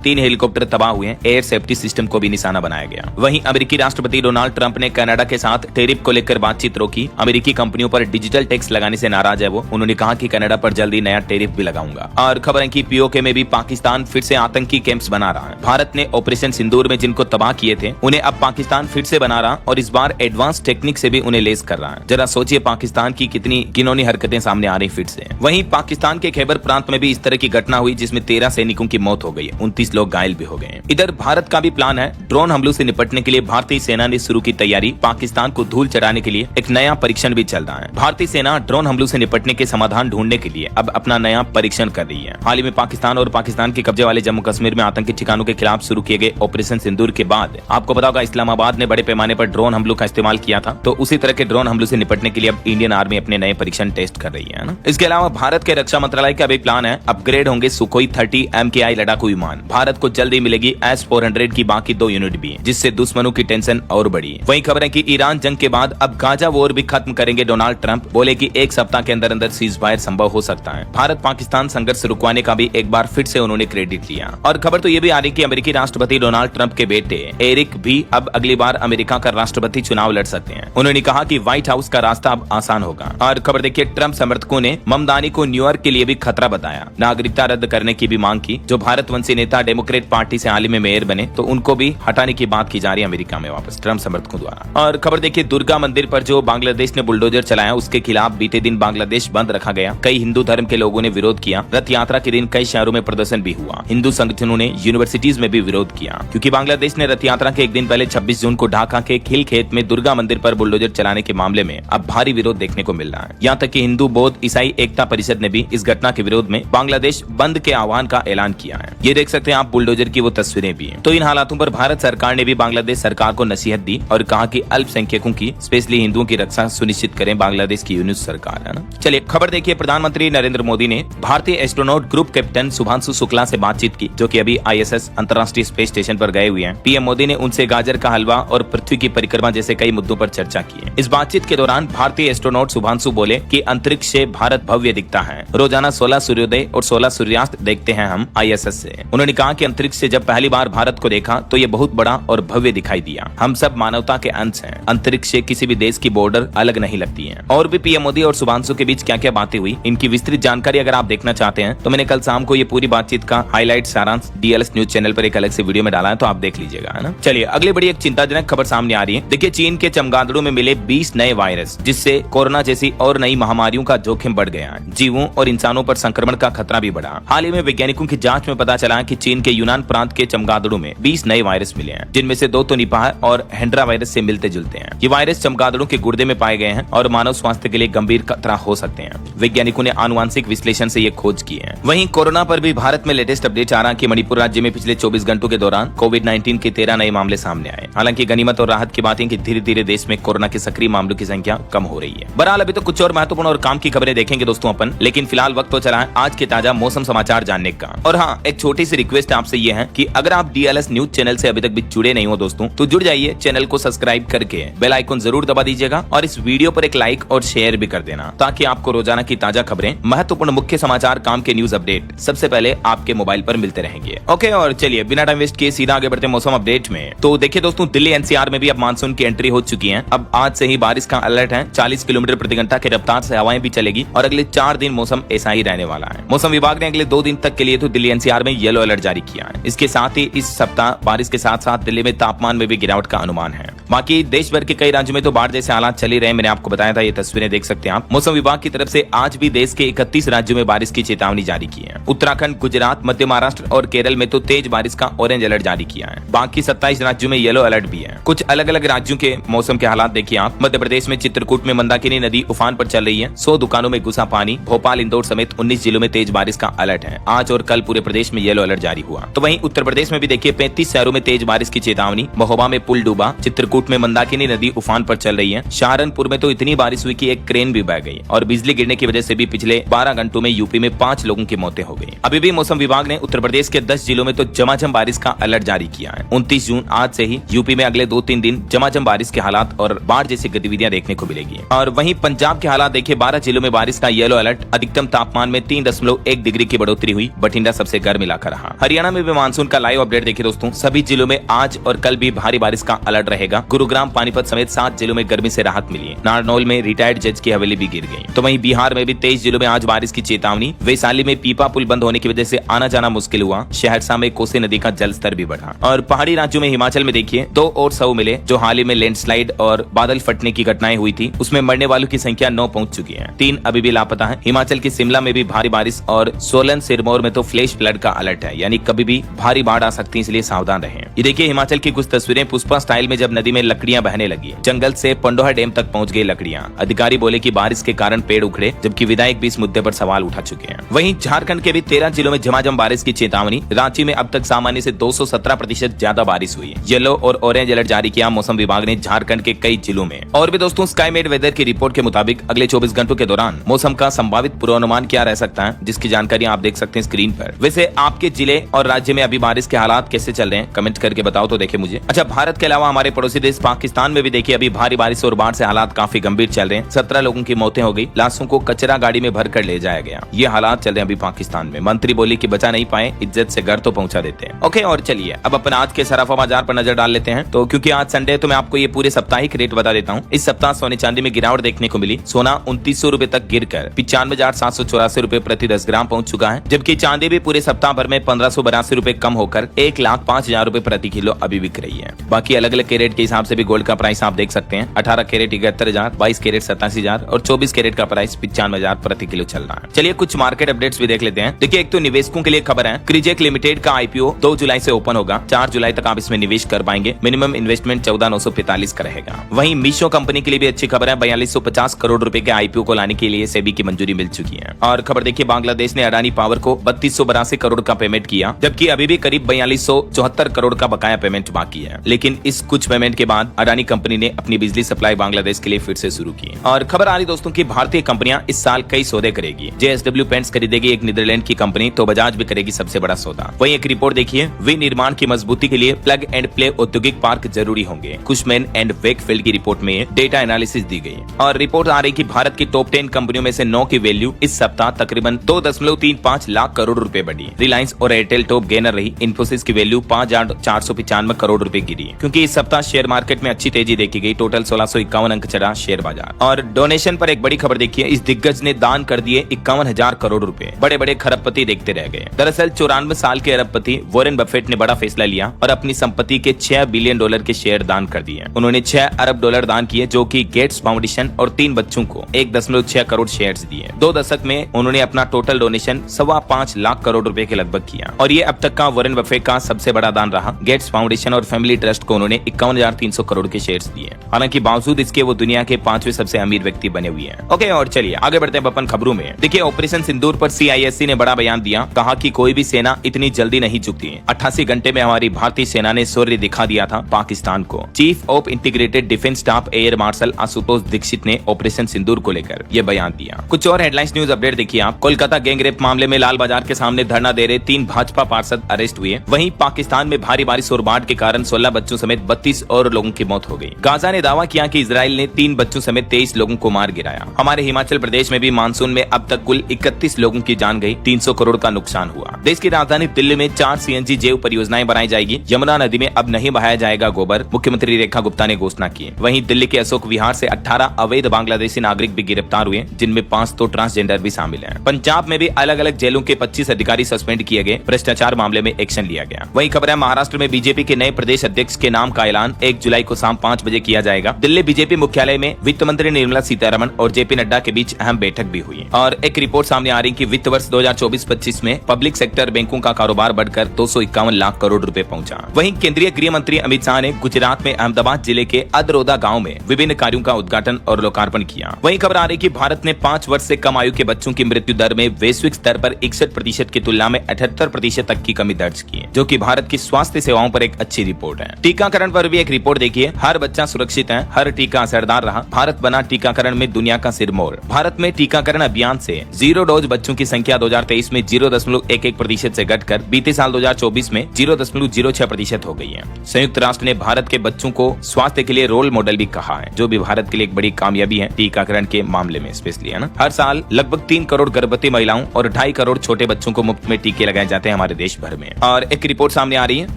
3 हेलीकॉप्टर तबाह हुए, एयर सेफ्टी सिस्टम को भी निशाना बनाया गया। वहीं अमेरिकी राष्ट्रपति डोनाल्ड ट्रंप ने कनाडा के साथ टैरिफ को लेकर बातचीत रोकी। अमेरिकी कंपनियों पर डिजिटल टैक्स लगाने से नाराज है वो। उन्होंने कहा कि कनाडा पर जल्दी नया टैरिफ भी लगाऊंगा। और खबर है कि पीओके में भी पाकिस्तान फिर से आतंकी कैंप्स बना रहा है। भारत ने ऑपरेशन सिंदूर में जिनको तबाह किए थे उन्हें अब पाकिस्तान फिर से बना रहा और इस बार एडवांस टेक्निक से भी उन्हें लेस कर रहा है। जरा सोचिए पाकिस्तान की कितनी घिनौनी हरकतें सामने आ रही फिर से। वहीं पाकिस्तान के खैबर प्रांत में भी इस तरह की घटना हुई जिसमें 13 सैनिकों की मौत हो गई, 29 लोग घायल भी हो गए। इधर भारत का भी प्लान है। ड्रोन हमलों से निपटने के लिए भारतीय सेना ने शुरू की तैयारी। पाकिस्तान को धूल चढ़ाने के लिए एक नया परीक्षण भी चल रहा है। भारतीय सेना ड्रोन हमलों से निपटने के समाधान ढूंढने के लिए अब अपना नया परीक्षण कर रही है। हाल ही में पाकिस्तान और पाकिस्तान के कब्जे वाले जम्मू कश्मीर में आतंकी ठिकानों के खिलाफ शुरू किए गए ऑपरेशन सिंदूर के बाद आपको पता होगा इस्लामाबाद ने बड़े पैमाने पर ड्रोन हमलों का इस्तेमाल किया था। तो उसी तरह के ड्रोन हमलों से निपटने के लिए अब इंडियन आर्मी अपने नए परीक्षण टेस्ट कर रही है ना। इसके अलावा भारत के रक्षा मंत्रालय का भी प्लान है, अपग्रेड होंगे सुखोई 30 MKI लड़ाकू विमान। भारत को जल्दी मिलेगी S-400 की बाकी 2 यूनिट भी, जिससे दुश्मनों की टेंशन और बढ़ी। वहीं खबर है कि ईरान जंग के बाद अब गाजा वॉर भी खत्म करेंगे डोनाल्ड ट्रंप। बोले कि 1 सप्ताह के अंदर अंदर सीज फायर संभव हो सकता है। भारत पाकिस्तान संघर्ष रुकवाने का भी एक बार फिर से उन्होंने क्रेडिट लिया। और खबर तो ये भी आ रही कि अमेरिकी राष्ट्रपति डोनाल्ड ट्रंप के बेटे एरिक भी अब अगली बार अमेरिका का राष्ट्रपति चुनाव लड़ सकते हैं। उन्होंने कहा कि व्हाइट हाउस का रास्ता अब आसान होगा। और खबर देखिए, ट्रंप समर्थकों ने ममदानी को न्यूयॉर्क के लिए भी खतरा बताया, नागरिकता रद्द करने की भी मांग की। जो भारतवंशी नेता डेमोक्रेट पार्टी से हाल ही में मेयर बने तो उनको भी हटाने की बात की जा रही है अमेरिका में वापस ट्रंप समर्थकों द्वारा। और खबर देखिए, दुर्गा मंदिर पर जो बांग्लादेश ने बुलडोजर चलाया उसके खिलाफ बीते दिन बांग्लादेश बंद रखा गया। कई हिंदू धर्म के लोगों ने विरोध किया। रथ यात्रा के दिन कई शहरों में प्रदर्शन भी हुआ। हिंदू संगठनों ने यूनिवर्सिटीज में भी विरोध किया क्योंकि बांग्लादेश ने रथ यात्रा के एक दिन पहले 26 जून को ढाका के खिल खेत में दुर्गा मंदिर पर बुलडोजर चलाने के मामले में अब भारी विरोध देखने को मिल रहा है। यहाँ तक कि हिंदू बौद्ध ईसाई एकता परिषद ने भी इस घटना के विरोध में बांग्लादेश बंद के आह्वान का ऐलान किया है। ये देख सकते हैं आप बुलडोजर की वो तस्वीरें भी हैं। तो इन हालातों पर भारत सरकार ने भी बांग्लादेश सरकार को नसीहत दी और कहा कि अल्पसंख्यकों की स्पेशली हिंदुओं की रक्षा सुनिश्चित करें बांग्लादेश की यूनिट सरकार, है ना। चलिए खबर देखिए, प्रधानमंत्री नरेंद्र मोदी ने भारतीय astronaut group captain Shubhanshu Shukla से बातचीत की जो कि अभी ISS अंतर्राष्ट्रीय स्पेस स्टेशन पर गए हुए हैं। पीएम मोदी ने उनसे गाजर का हलवा और पृथ्वी की परिक्रमा जैसे कई मुद्दों पर चर्चा की है। इस बातचीत के दौरान भारतीय एस्ट्रोनॉट शुभांशु बोले कि अंतरिक्ष से भारत भव्य दिखता है। रोजाना 16 सूर्योदय और 16 सूर्यास्त देखते हैं हम ISS से। उन्होंने कहा कि अंतरिक्ष से जब पहली बार भारत को देखा तो ये बहुत बड़ा और भव्य दिखाई दिया। हम सब मानवता के अंश हैं। अंतरिक्ष से किसी भी देश की बॉर्डर अलग नहीं लगती है। और भी पीएम मोदी और शुभांशु के बीच क्या क्या बातें हुई, इनकी विस्तृत जानकारी अगर आप देखना चाहते हैं तो मैंने कल शाम को ये पूरी बातचीत का हाईलाइट सारांश DLS न्यूज चैनल पर एक अलग से वीडियो में डाला है, तो आप देख लीजिएगा, है ना। चलिए अगली बड़ी एक चिंताजनक खबर सामने आ रही है। देखिए, चीन के चमगादड़ों में मिले 20 नए वायरस, जिससे कोरोना जैसी और नई महामारियों का जोखिम बढ़ गया। जीवों और इंसानों पर संक्रमण का खतरा भी बढ़ा। हाल ही में वैज्ञानिकों की जांच में पता चला कि चीन के यूनान प्रांत के चमगादड़ों में 20 नए वायरस मिले हैं, जिनमें से 2 तो निपाह और हेंड्रा वायरस से मिलते जुलते हैं। ये वायरस चमगादड़ों के गुर्दे में पाए गए हैं और मानव स्वास्थ्य के लिए गंभीर खतरा हो सकते हैं। वैज्ञानिकों ने आनुवांशिक विश्लेषण से ये खोज की है। वहीं कोरोना पर भी भारत में लेटेस्ट अपडेट आ रहा है कि मणिपुर राज्य में पिछले 24 घंटों के दौरान कोविड-19 के 13 नए मामले सामने आए। हालांकि गनीमत और राहत की बात है कि धीरे धीरे देश में कोरोना के सक्रिय मामलों की संख्या कम हो रही है। बहरहाल अभी तो कुछ और महत्वपूर्ण और काम की खबरें देखेंगे दोस्तों अपन, लेकिन फिलहाल वक्त तो चला है आज के ताजा मौसम समाचार जानने का। और हाँ, एक छोटी सी रिक्वेस्ट आपसे ये है कि अगर आप DLS न्यूज चैनल से अभी तक भी जुड़े नहीं हो दोस्तों तो जुड़ जाइए, चैनल को सब्सक्राइब करके बेल आइकन जरूर दबा दीजिएगा और इस वीडियो पर एक लाइक और शेयर भी कर देना ताकि आपको रोजाना की ताजा खबरें, महत्वपूर्ण मुख्य समाचार, काम के न्यूज अपडेट सबसे पहले आपके मोबाइल पर मिलते रहेंगे। ओके, और चलिए बिना टाइम वेस्ट किए सीधा आगे बढ़ते मौसम अपडेट में। तो देखिए दोस्तों, दिल्ली NCR में भी अब मानसून की एंट्री हो चुकी है। अब आज से ही बारिश का अलर्ट है। 40 किलोमीटर प्रति घंटा की रफ्तार से हवाएं भी चलेगी और अगले 4 दिन मौसम ऐसा ही रहने वाला है। मौसम विभाग ने अगले 2 दिन तक के लिए तो दिल्ली NCR में येलो अलर्ट जारी किया है। इसके साथ ही इस सप्ताह बारिश के साथ साथ दिल्ली में तापमान में भी गिरावट का अनुमान है। बाकी देश भर के कई राज्यों में तो बाढ़ जैसे हालात चल ही रहे, मैंने आपको बताया था, ये तस्वीरें देख सकते हैं आप। मौसम विभाग की तरफ से आज भी देश के 31 राज्यों में बारिश की चेतावनी जारी की है। उत्तराखंड, गुजरात, मध्य महाराष्ट्र और केरल में तो तेज बारिश का ऑरेंज अलर्ट जारी किया है। बाकी 27 राज्यों में येलो अलर्ट भी है। कुछ अलग अलग राज्यों के मौसम के हालात देखिए आप। मध्य प्रदेश में चित्रकूट में मंदाकिनी नदी उफान पर चल रही है। 100 दुकानों में घुसा पानी। भोपाल, इंदौर समेत 19 जिलों में तेज बारिश का अलर्ट है। आज और कल पूरे प्रदेश में येलो अलर्ट जारी हुआ। तो वहीं उत्तर प्रदेश में भी देखिए 35 शहरों में तेज बारिश की चेतावनी। महोबा में पुल डूबा। चित्रकूट चित्रकूट में मंदाकिनी नदी उफान पर चल रही है। सहारनपुर में तो इतनी बारिश हुई कि एक क्रेन भी बह गई और बिजली गिरने की वजह से भी पिछले 12 घंटों में यूपी में 5 लोगों की मौतें हो गई। अभी भी मौसम विभाग ने उत्तर प्रदेश के 10 जिलों में तो झमाझम बारिश का अलर्ट जारी किया है। 29 जून आज से ही यूपी में अगले 2-3 दिन झमाझम बारिश के हालात और बाढ़ जैसी गतिविधियां देखने को मिलेगी। और वहीं पंजाब के हालात देखिए, 12 जिलों में बारिश का येलो अलर्ट। अधिकतम तापमान में 3.1 डिग्री की बढ़ोतरी हुई। बठिंडा सबसे गर्म इलाका रहा। हरियाणा में भी मानसून का लाइव अपडेट देखिए दोस्तों, सभी जिलों में आज और कल भी भारी बारिश का अलर्ट रहेगा। गुरुग्राम, पानीपत समेत 7 जिलों में गर्मी से राहत मिली है। नारनौल में रिटायर्ड जज की हवेली भी गिर गई। तो वहीं बिहार में भी 23 जिलों में आज बारिश की चेतावनी। वैशाली में पीपा पुल बंद होने की वजह से आना जाना मुश्किल हुआ। सहरसा में कोसी नदी का जल स्तर भी बढ़ा। और पहाड़ी राज्यों में हिमाचल में देखिए 2 और शव मिले, जो हाल ही में लैंडस्लाइड और बादल फटने की घटनाएं हुई थी। उसमें मरने वालों की संख्या 9 पहुंच चुकी है। 3 अभी भी लापता है। हिमाचल के शिमला में भी भारी बारिश और सोलन सिरमौर में तो फ्लैश फ्लड का अलर्ट है, यानी कभी भी भारी बाढ़ आ सकती है, इसलिए सावधान रहें। ये देखिए हिमाचल की कुछ तस्वीरें पुष्पा स्टाइल में, जब नदी में लकड़ियां बहने लगी। जंगल से पंडोहा डैम तक पहुंच गई लकड़ियां। अधिकारी बोले कि बारिश के कारण पेड़ उखड़े, जबकि विधायक भी इस मुद्दे पर सवाल उठा चुके हैं। वहीं झारखंड के भी 13 जिलों में झमाझम बारिश की चेतावनी। रांची में अब तक सामान्य से 217% ज्यादा बारिश हुई है। येलो और ऑरेंज अलर्ट जारी किया मौसम विभाग ने झारखंड के कई जिलों में। और भी दोस्तों, स्काईमेट वेदर की रिपोर्ट के मुताबिक अगले 24 घंटों के दौरान मौसम का संभावित पूर्वानुमान क्या रह सकता है, जिसकी जानकारी आप देख सकते हैं स्क्रीन पर। वैसे आपके जिले और राज्य में अभी बारिश के हालात कैसे चल रहे हैं, कमेंट करके बताओ तो देखे मुझे। अच्छा, भारत के अलावा हमारे पड़ोसी देश पाकिस्तान में भी देखिए अभी भारी बारिश और बाढ़ से हालात काफी गंभीर चल रहे हैं। 17 लोगों की मौतें हो गई। लाशों को कचरा गाड़ी में भरकर ले जाया गया। ये हालात चल रहे हैं अभी पाकिस्तान में। मंत्री बोली कि बचा नहीं पाए, इज्जत से घर तो पहुंचा देते हैं। ओके, और चलिए अब अपन आज के सराफा बाजार पर नजर डाल लेते हैं। तो क्योंकि आज संडे है तो मैं आपको ये पूरे साप्ताहिक रेट बता देता हूँ। इस सप्ताह सोने चांदी में गिरावट देखने को मिली। सोना 2900 रुपए तक गिरकर 95,784 रुपए प्रति 10 ग्राम पहुंच चुका है, जबकि चांदी भी पूरे सप्ताह भर में 1582 रुपए कम होकर 1,05,000 रुपए प्रति किलो अभी बिक रही है। बाकी अलग अलग कैरेट के हिसाब से भी गोल्ड का प्राइस आप देख सकते हैं। 18 कैरेट 71,000, 22 कैरेट 87,000 और 24 कैरेट का प्राइस 95,000 प्रति किलो चल रहा है। चलिए कुछ मार्केट अपडेट्स भी देख लेते हैं। देखिए, एक तो निवेशकों के लिए खबर है, क्रिजेक लिमिटेड का आईपीओ 2 जुलाई से ओपन होगा। 4 जुलाई तक आप इसमें निवेश कर पाएंगे। मिनिमम इन्वेस्टमेंट 14,945 का रहेगा। वहीं मीशो कंपनी के लिए भी अच्छी खबर है। 4250 करोड़ रुपए के आईपीओ को लाने के लिए सेबी की मंजूरी मिल चुकी है। और खबर देखिए, बांग्लादेश ने अडानी पावर को 3282 करोड़ का पेमेंट किया, जबकि अभी भी करीब 4274 करोड़ का बकाया पेमेंट बाकी है। लेकिन इस कुछ पेमेंट के बाद अडानी कंपनी ने अपनी बिजली सप्लाई बांग्लादेश के लिए फिर से शुरू की। और खबर आ रही दोस्तों की भारतीय कंपनियां इस साल कई सौदे करेगी। JSW पेंट्स खरीदेगी एक नीदरलैंड की कंपनी, तो बजाज भी करेगी सबसे बड़ा सौदा। वहीं एक रिपोर्ट देखिए, विनिर्माण की मजबूती के लिए प्लग एंड प्ले औद्योगिक पार्क जरूरी होंगे। कुशमैन एंड वेकफील्ड की रिपोर्ट में डेटा एनालिसिस दी गई। और रिपोर्ट आ रही कि भारत की टॉप 10 कंपनियों में से 9 की वैल्यू इस सप्ताह तकरीबन 2.35 लाख करोड़ रुपए बढ़ी। रिलायंस और एयरटेल टॉप गेनर रही। इन्फोसिस की वैल्यू 5,495 करोड़ रुपए गिरी, क्योंकि इस सप्ताह शेयर मार्केट में अच्छी तेजी देखी गई। टोटल 1651 अंक चढ़ा शेयर बाजार। और डोनेशन पर एक बड़ी खबर देखिए, इस दिग्गज ने दान कर दिए 51,000 करोड़ रुपए। बड़े बड़े खरबपति देखते रह गए। दरअसल 94 साल के अरबपति वॉरेन बफेट ने बड़ा फैसला लिया और अपनी संपत्ति के $6 बिलियन के शेयर दान कर दिए। उन्होंने $6 अरब दान किए, जो कि गेट्स फाउंडेशन और 3 बच्चों को 1.6 करोड़ शेयर्स दिए। 2 दशक में उन्होंने अपना टोटल डोनेशन 5.25 लाख करोड़ रुपए के लगभग किया। और ये अब तक का वॉरेन बफेट का सबसे बड़ा दान रहा। गेट्स फाउंडेशन और फैमिली ट्रस्ट को उन्होंने 51,300 करोड़ के शेयर्स दिए। हालांकि बावजूद इसके वो दुनिया के 5वें सबसे अमीर व्यक्ति बने हुए हैं। ओके, और चलिए आगे बढ़ते हैं अपन खबरों में। देखिए, ऑपरेशन सिंदूर पर CISC ने बड़ा बयान दिया। कहा कि कोई भी सेना इतनी जल्दी नहीं झुकती। 88 घंटे में हमारी भारतीय सेना ने शौर्य दिखा दिया था पाकिस्तान को। Chief of integrated defence staff air marshal Ashutosh Dixit ने ऑपरेशन सिंदूर को लेकर यह बयान दिया। कुछ और हेडलाइंस न्यूज अपडेट देखिए आप। कोलकाता गैंग रेप मामले में लाल बाजार के सामने धरना दे रहे 3 भाजपा पार्षद अरेस्ट हुए। वहीं पाकिस्तान में भारी बारिश और बाढ़ के कारण 16 बच्चों समेत 32 और लोगों की मौत हो गई। गाजा ने दावा किया कि इजराइल ने 3 बच्चों समेत 23 लोगों को मार गिराया। हमारे हिमाचल प्रदेश में भी मानसून में अब तक कुल 31 लोगों की जान गई, 300 करोड़ का नुकसान हुआ। देश की राजधानी दिल्ली में 4 CNG जैव परियोजनाएं बनाई जाएगी। यमुना नदी में अब नहीं बहाया जाएगा गोबर, मुख्यमंत्री रेखा गुप्ता ने घोषणा की। वहीं दिल्ली के अशोक विहार से 18 अवैध बांग्लादेशी नागरिक भी गिरफ्तार हुए, जिनमें 5 तो ट्रांसजेंडर भी शामिल हैं। पंजाब में भी अलग अलग जेलों के 25 अधिकारी सस्पेंड किए गए। भ्रष्टाचार मामले में एक्शन लिया गया। वहीं खबर है, महाराष्ट्र में बीजेपी के नए प्रदेश अध्यक्ष के नाम का ऐलान 1 जुलाई को शाम 5 बजे किया जाएगा। दिल्ली बीजेपी मुख्यालय में वित्त मंत्री निर्मला सीतारमण और JP नड्डा के बीच अहम बैठक भी हुई। और एक रिपोर्ट सामने आ रही कि वित्त वर्ष 2024-25 में पब्लिक सेक्टर बैंकों का कारोबार बढ़कर 251 लाख करोड़ रुपए पहुंचा। वहीं केंद्रीय गृह मंत्री अमित शाह ने गुजरात में अहमदाबाद जिले के अदरोदा गांव में विभिन्न कार्यों का उद्घाटन और लोकार्पण किया। वहीं खबर आ रही कि भारत ने 5 वर्ष से कम आयु के बच्चों की मृत्यु दर में वैश्विक स्तर पर 61% की तुलना में 78% तक की कमी दर्ज की है, जो कि भारत की स्वास्थ्य सेवाओं पर एक अच्छी रिपोर्ट है। टीकाकरण पर भी एक रिपोर्ट रिपोर्ट देखिए, हर बच्चा सुरक्षित है, हर टीका असरदार रहा, भारत बना टीकाकरण में दुनिया का सिरमौर। भारत में टीकाकरण अभियान से 0 डोज बच्चों की संख्या 2023 में 0.11% से घटकर बीते साल 2024 में 0.06% हो गई है। संयुक्त राष्ट्र ने भारत के बच्चों को स्वास्थ्य के लिए रोल मॉडल भी कहा है, जो भी भारत के लिए एक बड़ी कामयाबी है टीकाकरण के मामले में स्पेशली, है ना। हर साल लगभग 3 करोड़ गर्भवती महिलाओं और 2.5 करोड़ छोटे बच्चों को मुफ्त में टीके लगाए जाते हैं हमारे देश भर में। और एक रिपोर्ट सामने आ रही है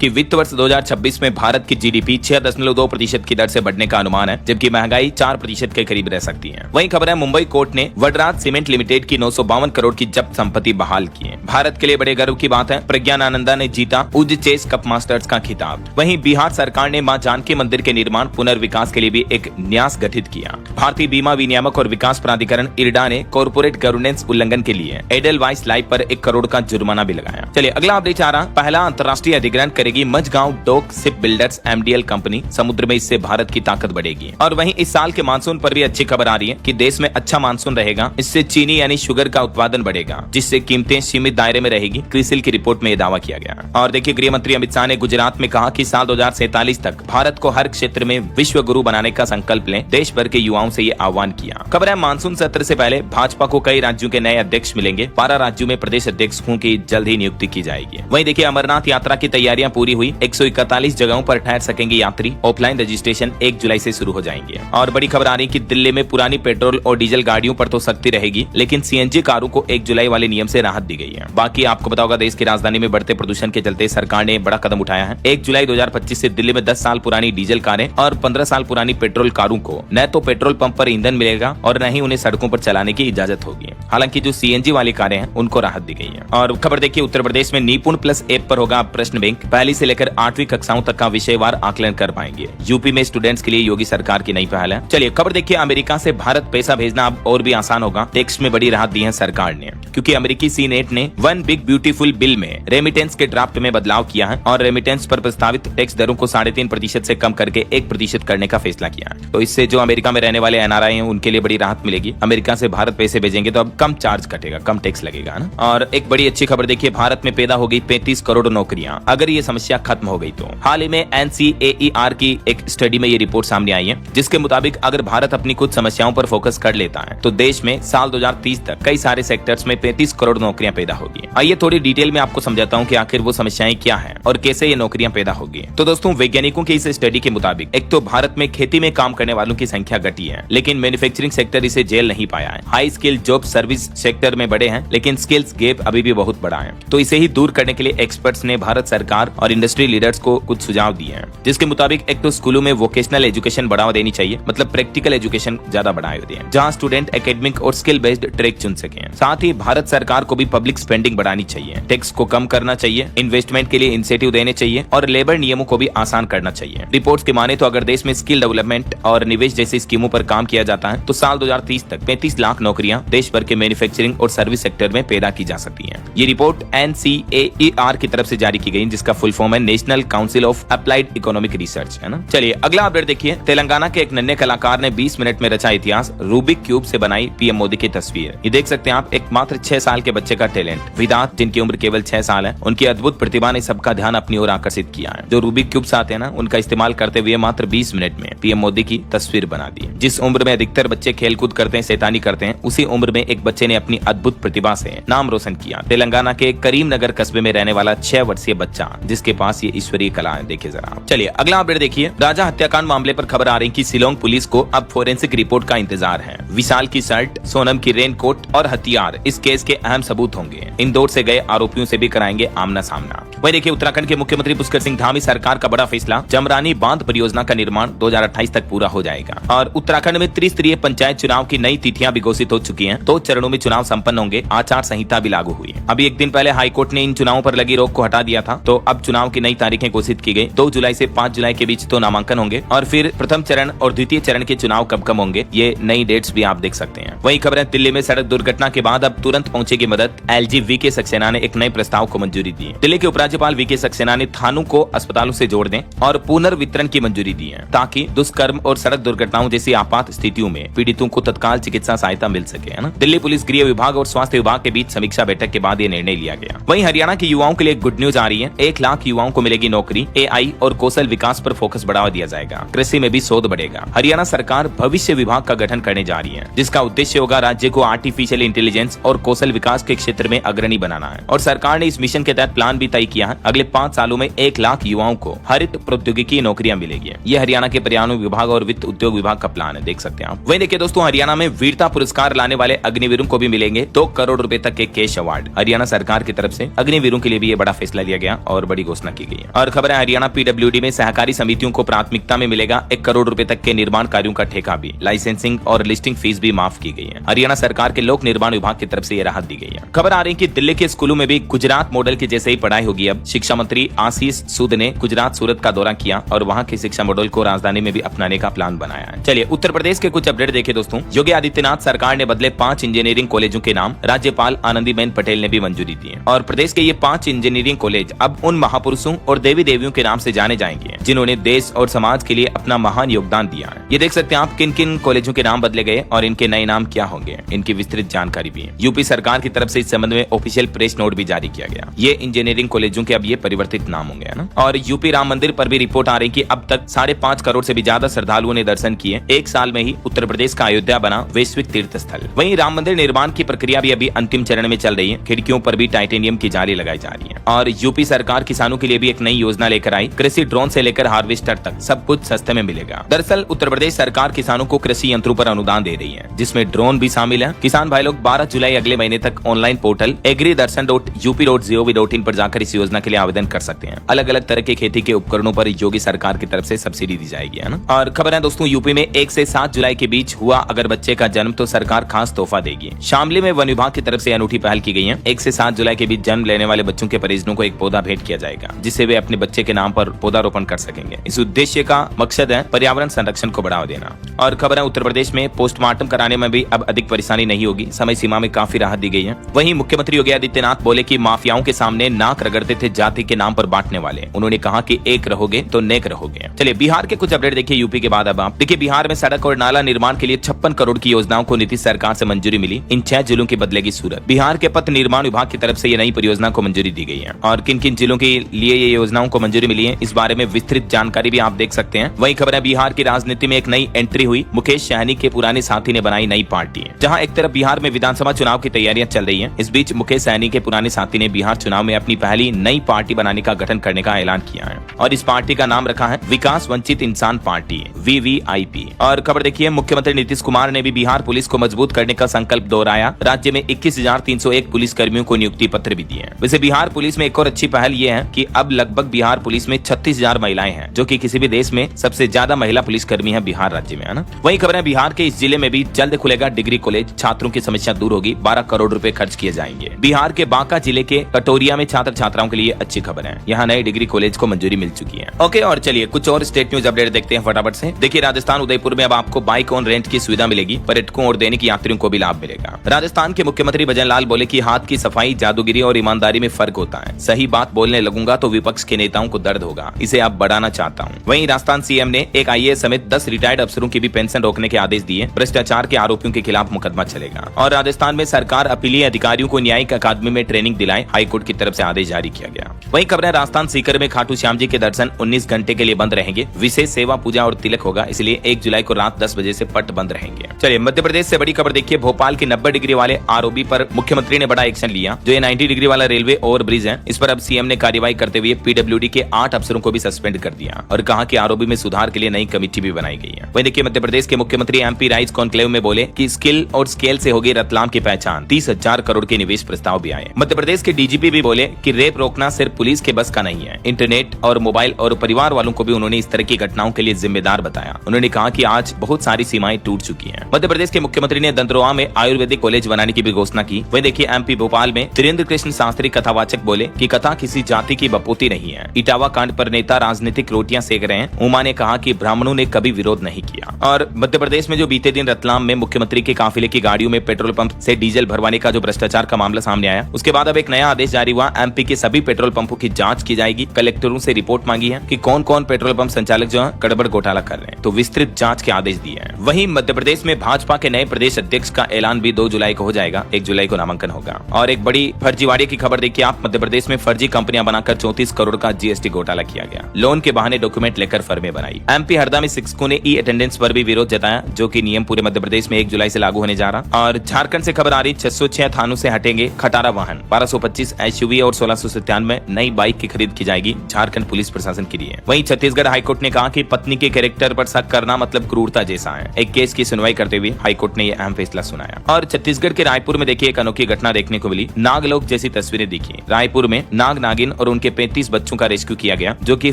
कि वित्त वर्ष 2026 में भारत की जीडीपी 6.2% की दर से बढ़ने का अनुमान है, जबकि महंगाई 4% के करीब रह सकती है। वहीं खबर है, मुंबई कोर्ट ने वडराज सीमेंट लिमिटेड की 952 करोड़ की जब्त संपत्ति बहाल की है। भारत के लिए बड़े गर्व की बात है, प्रज्ञानानंदा ने जीता उज चेस कप मास्टर्स का खिताब। वहीं बिहार सरकार ने मां जानकी मंदिर के निर्माण पुनर्विकास के लिए भी एक न्यास गठित किया। भारतीय बीमा विनियामक और विकास प्राधिकरण इरडा ने कॉर्पोरेट गवर्नेंस उल्लंघन के लिए एडलवाइस लाइफ पर 1 करोड़ का जुर्माना भी लगाया। चलिए अगला अपडेट आ रहा, पहला अंतर्राष्ट्रीय अधिग्रहण करेगी Mazagon dock ship builders MDL company. समुद्र में इससे भारत की ताकत बढ़ेगी। और वहीं इस साल के मानसून पर भी अच्छी खबर आ रही है कि देश में अच्छा मानसून रहेगा, इससे चीनी यानी शुगर का उत्पादन बढ़ेगा, जिससे कीमतें सीमित दायरे में रहेगी। क्रिसिल की रिपोर्ट में यह दावा किया गया। और देखिए, गृह मंत्री अमित शाह ने गुजरात में कहा कि साल 2047 तक भारत को हर क्षेत्र में विश्व गुरु बनाने का संकल्प लें। देश भर के युवाओं से ये आह्वान किया। खबर है, मानसून सत्र से पहले भाजपा को कई राज्यों के नए अध्यक्ष मिलेंगे। 12 राज्यों में प्रदेश अध्यक्षों की जल्द ही नियुक्ति की जाएगी। वहीं देखिए, अमरनाथ यात्रा की तैयारियां पूरी हुई। 141 जगहों पर ठहर सकेंगे यात्री। ऑफलाइन रजिस्ट्रेशन 1 जुलाई से शुरू हो जाएंगे। और बड़ी खबर आ रही है कि दिल्ली में पुरानी पेट्रोल और डीजल गाड़ियों पर तो सख्ती रहेगी, लेकिन CNG कारों को 1 जुलाई वाले नियम से राहत दी गई है। बाकी आपको पता होगा, देश की राजधानी में बढ़ते प्रदूषण के चलते सरकार ने बड़ा कदम उठाया है। 1 जुलाई 2025 से दिल्ली में 10 साल पुरानी डीजल कारें और 15 साल पुरानी पेट्रोल कारों को न तो पेट्रोल पंप पर ईंधन मिलेगा और न ही उन्हें सड़कों पर चलाने की इजाजत होगी। हालांकि जो CNG वाली कारें हैं उनको राहत दी गई है। और खबर देखिए, उत्तर प्रदेश में निपुण प्लस ऐप पर होगा प्रश्न बैंक। पहली से लेकर 8वीं कक्षाओं तक का विषयवार आकलन कर पाएंगे। यूपी में स्टूडेंट्स के लिए योगी सरकार की नई पहल है। चलिए खबर देखिए, अमेरिका से भारत पैसा भेजना अब और भी आसान होगा। टैक्स में बड़ी राहत दी है सरकार ने, क्योंकि अमेरिकी सीनेट ने वन बिग ब्यूटीफुल बिल में रेमिटेंस के ड्राफ्ट में बदलाव किया है और रेमिटेंस पर प्रस्तावित टैक्स दरों को 3.5% से कम करके 1% करने का फैसला किया है। तो इससे जो अमेरिका में रहने वाले NRI हैं उनके लिए बड़ी राहत मिलेगी। अमेरिका से भारत पैसे भेजेंगे तो अब कम चार्ज कटेगा, कम टैक्स लगेगा ना। और एक बड़ी अच्छी खबर देखिए, भारत में पैदा हो गई 35 करोड़ नौकरियां, अगर ये समस्या खत्म हो गई तो। हाल ही में NCAER की एक स्टडी में ये रिपोर्ट सामने आई है, जिसके मुताबिक अगर भारत अपनी कुछ समस्याओं पर फोकस कर लेता है तो देश में साल 2030 तक कई सारे सेक्टर्स में 35 करोड़ नौकरियां पैदा होगी। आइए थोड़ी डिटेल में आपको समझाता हूं कि आखिर वो समस्याएं क्या हैं और कैसे ये नौकरियां पैदा होगी। तो दोस्तों, वैज्ञानिकों की इस स्टडी के मुताबिक एक तो भारत में खेती में काम करने वालों की संख्या घटी है, लेकिन मैन्युफैक्चरिंग सेक्टर इसे झेल नहीं पाया है। High skill job service sector में बड़े हैं, लेकिन स्किल्स गैप अभी भी बहुत बड़ा है। तो इसे ही दूर करने के लिए एक्सपर्ट्स ने भारत सरकार और इंडस्ट्री लीडर्स को कुछ सुझाव दिए हैं, जिसके मुताबिक एक तो स्कूलों में वोकेशनल एजुकेशन बढ़ावा देनी चाहिए, मतलब प्रैक्टिकल एजुकेशन ज्यादा बढ़ावा दें, जहां स्टूडेंट एकेडमिक और स्किल बेस्ड ट्रैक चुन सकें। साथ ही भारत सरकार को भी पब्लिक स्पेंडिंग बढ़ानी चाहिए, टैक्स को कम करना चाहिए, इन्वेस्टमेंट के लिए इंसेंटिव देने चाहिए और लेबर नियमों को भी आसान करना चाहिए। रिपोर्ट्स की माने तो अगर देश में स्किल डेवलपमेंट और निवेश जैसी स्कीमों पर काम किया जाता है तो साल 2030 तक 35 लाख नौकरियां देश भर के मैन्युफैक्चरिंग और सर्विस सेक्टर में पैदा की जा सकती हैं। ये रिपोर्ट NCAER की तरफ से जारी की गई, जिसका फुल फॉर्म है national council of applied economic research, है ना। चलिए अगला अपडेट देखिए, तेलंगाना के एक नन्हे कलाकार ने 20 मिनट में रचा इतिहास। रूबिक क्यूब से बनाई PM मोदी की तस्वीर। ये देख सकते हैं आप, एक मात्र 6 साल के बच्चे का टैलेंट। विदात, जिनकी उम्र केवल 6 साल है, उनकी अद्भुत प्रतिभा ने सबका ध्यान अपनी ओर आकर्षित किया है। जो रूबिक क्यूब्स आते हैं ना, उनका इस्तेमाल करते हुए मात्र 20 मिनट में PM मोदी की तस्वीर बना दी। जिस उम्र में अधिकतर बच्चे खेलकूद करते हैं, शैतानी करते हैं, उसी उम्र में एक बच्चे ने अपनी अद्भुत प्रतिभा से नाम रोशन किया। तेलंगाना के करीमनगर कस्बे में रहने वाला 6 वर्षीय बच्चा, जिसके पास ये ईश्वरीय कला है। देखिए जरा। चलिए अगला अपडेट देखिए, राजा हत्याकांड मामले पर खबर आ रही कि शिलोंग पुलिस को अब फोरेंसिक रिपोर्ट का इंतजार है। विशाल की शर्ट, सोनम की रेनकोट और हथियार इस केस के अहम सबूत होंगे। इंदौर से गए आरोपियों से भी कराएंगे आमना सामना। वही देखिए, उत्तराखंड के मुख्यमंत्री पुष्कर सिंह धामी सरकार का बड़ा फैसला, जमरानी बांध परियोजना का निर्माण 2028 तक पूरा हो जाएगा। और उत्तराखंड में त्रिस्तरीय पंचायत चुनाव की नई तिथियां भी घोषित हो चुकी हैं। 2 चरणों में चुनाव संपन्न होंगे। आचार संहिता भी लागू हुई है। अभी एक दिन पहले हाईकोर्ट ने इन चुनावों पर लगी रोक को हटा दिया था, तो अब चुनाव की नई तारीखें घोषित की गई। 2 जुलाई से 5 जुलाई के बीच तो नामांकन होंगे और फिर प्रथम चरण और द्वितीय चरण के चुनाव कब कब होंगे, ये नई डेट्स भी आप देख सकते हैं। वही खबर है, दिल्ली में सड़क दुर्घटना के बाद अब तुरंत पहुंचेगी मदद। LG डीजीपी वीके सक्सेना ने एक नए प्रस्ताव को मंजूरी दी है। दिल्ली के उपराज्यपाल वीके सक्सेना ने थानों को अस्पतालों से जोड़ दें और पुनर्वितरण की मंजूरी दी है, ताकि दुष्कर्म और सड़क दुर्घटनाओं जैसी आपात स्थितियों में पीड़ितों को तत्काल चिकित्सा सहायता मिल सके, है ना। दिल्ली पुलिस, गृह विभाग और स्वास्थ्य विभाग के बीच समीक्षा बैठक के बाद ये निर्णय लिया गया। वहीं हरियाणा के युवाओं के लिए गुड न्यूज आ रही है। 1 लाख युवाओं को मिलेगी नौकरी। AI और कौशल विकास पर फोकस बढ़ावा दिया जाएगा। कृषि में भी शोध बढ़ेगा। हरियाणा सरकार भविष्य विभाग का गठन करने जा रही है, जिसका उद्देश्य होगा राज्य को आर्टिफिशियल इंटेलिजेंस और कौशल विकास के क्षेत्र में अग्रणी बनाना है। और सरकार ने इस मिशन के तहत प्लान भी तय किया है। अगले 5 सालों में 1 लाख युवाओं को हरित प्रौद्योगिकी नौकरियां मिलेगी। ये हरियाणा के पर्यावरण विभाग और वित्त उद्योग विभाग का प्लान है, देख सकते हैं आप। वहीं देखिए दोस्तों, हरियाणा में वीरता पुरस्कार लाने वाले अग्निवीरों को भी मिलेंगे 2 करोड़ रुपए तक के कैश अवार्ड। हरियाणा सरकार की तरफ से अग्निवीरों के लिए भी ये बड़ा फैसला लिया गया और बड़ी घोषणा की गई है। और खबर है, हरियाणा PWD में सहकारी समितियों को प्राथमिकता में मिलेगा 1 करोड़ रुपए तक के निर्माण कार्यों का ठेका भी। लाइसेंसिंग और लिस्टिंग फीस भी माफ की गई है। हरियाणा सरकार के लोक निर्माण विभाग की तरफ से ये राहत दी गई है। खबर आ रही है कि दिल्ली के स्कूलों में भी गुजरात मॉडल के जैसे ही पढ़ाई होगी। अब शिक्षा मंत्री आशीष सूद ने गुजरात सूरत का दौरा किया और वहां के शिक्षा मॉडल को राजधानी में भी अपनाने का प्लान बनाया है। चलिए उत्तर प्रदेश के कुछ अपडेट देखें दोस्तों। योगी आदित्यनाथ सरकार ने बदले 5 इंजीनियरिंग कॉलेजों के नाम। राज्यपाल आनंदीबेन पटेल ने भी मंजूरी दी है। और प्रदेश के ये 5 इंजीनियरिंग कॉलेज अब उन महापुरुषों और देवी देवियों के नाम से जाने जाएंगे जिन्होंने देश और समाज के लिए अपना महान योगदान दिया है। ये देख सकते हैं आप किन किन कॉलेजों के नाम बदले गए और इनके नए नाम क्या होंगे, इनकी विस्तृत जानकारी भी है। यूपी सरकार की तरफ से इस संबंध में ऑफिशियल प्रेस नोट भी जारी किया गया। ये इंजीनियरिंग कॉलेजों के अब ये परिवर्तित नाम होंगे, है ना। और यूपी राम मंदिर पर भी रिपोर्ट आ रही कि अब तक 5.5 करोड़ से भी ज्यादा श्रद्धालुओं ने दर्शन किए। 1 साल में ही उत्तर प्रदेश का अयोध्या बना वैश्विक तीर्थ स्थल। वहीं राम मंदिर निर्माण की प्रक्रिया भी अभी अंतिम चरण में चल रही है। खिड़कियों पर भी टाइटेनियम की जाली लगाई जा रही है। और यूपी सरकार किसानों के लिए भी एक नई योजना लेकर आई। कृषि ड्रोन से लेकर हार्वेस्टर तक सब कुछ सस्ते में मिलेगा। दरअसल उत्तर प्रदेश सरकार किसानों को कृषि यंत्रों पर अनुदान दे रही है, जिसमें ड्रोन भी शामिल है। किसान भाई लोग 12 जुलाई अगले महीने तक ऑनलाइन पोर्टल agridarshan.up.gov.in पर जाकर इस योजना के लिए आवेदन कर सकते हैं। अलग अलग तरह के खेती के उपकरणों पर योगी सरकार की तरफ से सब्सिडी दी जाएगी, है ना। और खबर है दोस्तों, यूपी में 1 से 7 जुलाई के बीच हुआ अगर बच्चे का जन्म तो सरकार खास तोहफा देगी। शामली में वन विभाग की तरफ से अनूठी पहल की गई है। 1 से 7 जुलाई के बीच जन्म लेने वाले बच्चों के परिजनों को एक पौधा भेंट किया जाएगा, जिससे वे अपने बच्चे के नाम पर पौधारोपण कर सकेंगे। इस उद्देश्य का मकसद है पर्यावरण संरक्षण को बढ़ावा देना। और खबर है, उत्तर प्रदेश में पोस्टमार्टम कराने में भी अब अधिक परेशानी नहीं होगी। समय सीमा में काफी राहत दी गई है। वहीं मुख्यमंत्री योगी आदित्यनाथ बोले कि माफियाओं के सामने नाक रगड़ते थे जाति के नाम पर बांटने वाले। उन्होंने कहा कि एक रहोगे तो नेक रहोगे। चलिए बिहार के कुछ अपडेट देखिए यूपी के बाद। अब आप देखिए, बिहार में सड़क और नाला निर्माण के लिए 56 करोड़ की योजनाओं को नीतीश सरकार से मंजूरी मिली। इन 6 जिलों की बदलेगी सूरत। बिहार के पथ निर्माण विभाग की तरफ से ये नई परियोजना को मंजूरी दी गई है। और किन किन जिलों के लिए ये योजनाओं को मंजूरी मिली है, इस बारे में विस्तृत जानकारी भी आप देख सकते हैं। वही खबर है, बिहार की राजनीति में एक नई एंट्री हुई। मुकेश सहनी के पुराने साथी ने बनाई नई पार्टी। जहां एक तरफ बिहार में विधानसभा चुनाव की तैयारियां चल रही हैं, इस बीच मुकेश सहनी के पुराने साथी ने बिहार चुनाव में अपनी पहली नई पार्टी बनाने का गठन करने का ऐलान किया है। और इस पार्टी का नाम रखा है विकास वंचित इंसान पार्टी, VVIP। और खबर देखिए, मुख्यमंत्री नीतीश कुमार ने भी बिहार पुलिस को मजबूत करने का संकल्प दोहराया। राज्य में 21,301 पुलिस कर्मियों को नियुक्ति पत्र भी दिए। वैसे बिहार पुलिस में एक और अच्छी पहल ये है कि अब लगभग बिहार पुलिस में 36,000 महिलाएं हैं, जो कि किसी भी देश में सबसे ज्यादा महिला पुलिसकर्मी है बिहार राज्य में, है ना। वही खबर है, बिहार के इस जिले में भी जल्द खुलेगा डिग्री कॉलेज। छात्रों की समस्या दूर होगी। 12 करोड़ रुपए खर्च किए जाएंगे। बिहार के बांका जिले के कटोरिया में छात्र छात्राओं के लिए अच्छी खबर है। यहाँ नए डिग्री कॉलेज को मंजूरी मिल चुकी है। ओके, और चलिए कुछ और स्टेट न्यूज अपडेट देखते हैं फटाफट से। देखिए, राजस्थान उदयपुर में अब आपको बाइक ऑन रेंट की सुविधा मिलेगी। पर्यटकों और दैनिक यात्रियों को भी लाभ मिलेगा। राजस्थान के मुख्यमंत्री भजन लाल बोले कि हाथ की सफाई, जादूगिरी और ईमानदारी में फर्क होता है। सही बात बोलने लगूंगा तो विपक्ष के नेताओं को दर्द होगा। इसे अब बढ़ाना चाहता हूँ। वहीं राजस्थान सीएम ने एक IAS समेत 10 रिटायर्ड अफसरों की भी पेंशन रोकने के आदेश दिए। भ्रष्टाचार के आरोपियों के खिलाफ मुकदमा चलेगा। और राजस्थान में सरकार अपीलीय अधिकारियों को न्यायिक अकादमी में ट्रेनिंग दिलाए, हाईकोर्ट की तरफ से आदेश जारी किया गया। वहीं खबर है, राजस्थान सीकर में खाटू श्याम जी के दर्शन 19 घंटे के लिए बंद रहेंगे। विशेष सेवा, पूजा और तिलक होगा, इसलिए 1 जुलाई को रात 10 बजे से पट बंद रहेंगे। चलिए मध्य प्रदेश से बड़ी खबर देखिए, भोपाल के 90 डिग्री वाले ROB पर मुख्यमंत्री ने बड़ा एक्शन लिया। जो ये 90 डिग्री वाला रेलवे ओवर ब्रिज है, इस पर अब सीएम ने कार्रवाई करते हुए PWD के 8 अफसरों को भी सस्पेंड कर दिया और कहा कि ROB में सुधार के लिए नई कमेटी भी बनाई गई है। वहीं देखिए, मध्य प्रदेश के मुख्यमंत्री MP राइज कॉन्क्लेव में बोले कि स्किल और स्केल से होगी रतलाम की पहचान। 30,000 करोड़ के निवेश प्रस्ताव भी आए। मध्य प्रदेश के DGP भी बोले कि रेप रोकना सिर्फ पुलिस के बस का नहीं है। इंटरनेट और मोबाइल और परिवार वालों को भी उन्होंने इस तरह की घटनाओं के लिए जिम्मेदार बताया। उन्होंने कहा कि आज बहुत सारी सीमाएं टूट चुकी हैं। मध्य प्रदेश के मुख्यमंत्री ने दंतरोआ में आयुर्वेदिक कॉलेज बनाने की भी घोषणा की। वहीं देखिए, MP भोपाल में त्रिवेंद्र कृष्ण शास्त्री कथावाचक बोले कि कथा किसी जाति की बपोती नहीं है। इटावा कांड पर नेता राजनीतिक रोटियां सेक रहे हैं। उमा ने कहा कि ब्राह्मणों ने कभी विरोध नहीं किया। और मध्य प्रदेश में जो बीते दिन रतलाम में मुख्यमंत्री के काफिले की गाड़ियों में पेट्रोल पंप से डीजल भरवाने का जो भ्रष्टाचार का मामला सामने आया, उसके बाद अब एक नया आदेश जारी हुआ। एमपी के सभी पेट्रोल पंपों की जांच की जाएगी। कलेक्टरों से रिपोर्ट मांगी है कि कौन कौन पेट्रोल पंप संचालक जो है गड़बड़ घोटाला कर रहे हैं, तो विस्तृत जांच के आदेश दिए हैं। वहीं मध्य प्रदेश में भाजपा के नए प्रदेश अध्यक्ष का ऐलान भी 2 जुलाई को हो जाएगा। 1 जुलाई को नामांकन होगा। और एक बड़ी फर्जीवाड़े की खबर देखिए आप, मध्य प्रदेश में फर्जी कंपनियां बनाकर 34 करोड़ का जीएसटी घोटाला किया गया। लोन के बहाने डॉक्यूमेंट लेकर फर्में बनाई। एमपी हरदा में शिक्षकों ने ई अटेंडेंस पर भी विरोध जताया, जो कि नियम पूरे मध्य प्रदेश में 1 जुलाई से लागू होने जा रहा। और झारखंड से खबर आ रही, 606 थानों से हटेंगे खटारा वाहन, 1225 एसयूवी और 1697 नई बाइक की खरीद की जाएगी झारखंड पुलिस प्रशासन के लिए। वहीं छत्तीसगढ़ हाईकोर्ट ने कहा कि पत्नी के कैरेक्टर पर शक करना मतलब क्रूरता जैसा है। एक केस की सुनवाई करते हुए हाईकोर्ट ने यह अहम फैसला सुनाया। और छत्तीसगढ़ के रायपुर में देखिए एक अनोखी घटना देखने को मिली। नागलोक जैसी तस्वीरें दिखी। रायपुर में नाग नागिन और उनके 35 बच्चों का रेस्क्यू किया गया, जो कि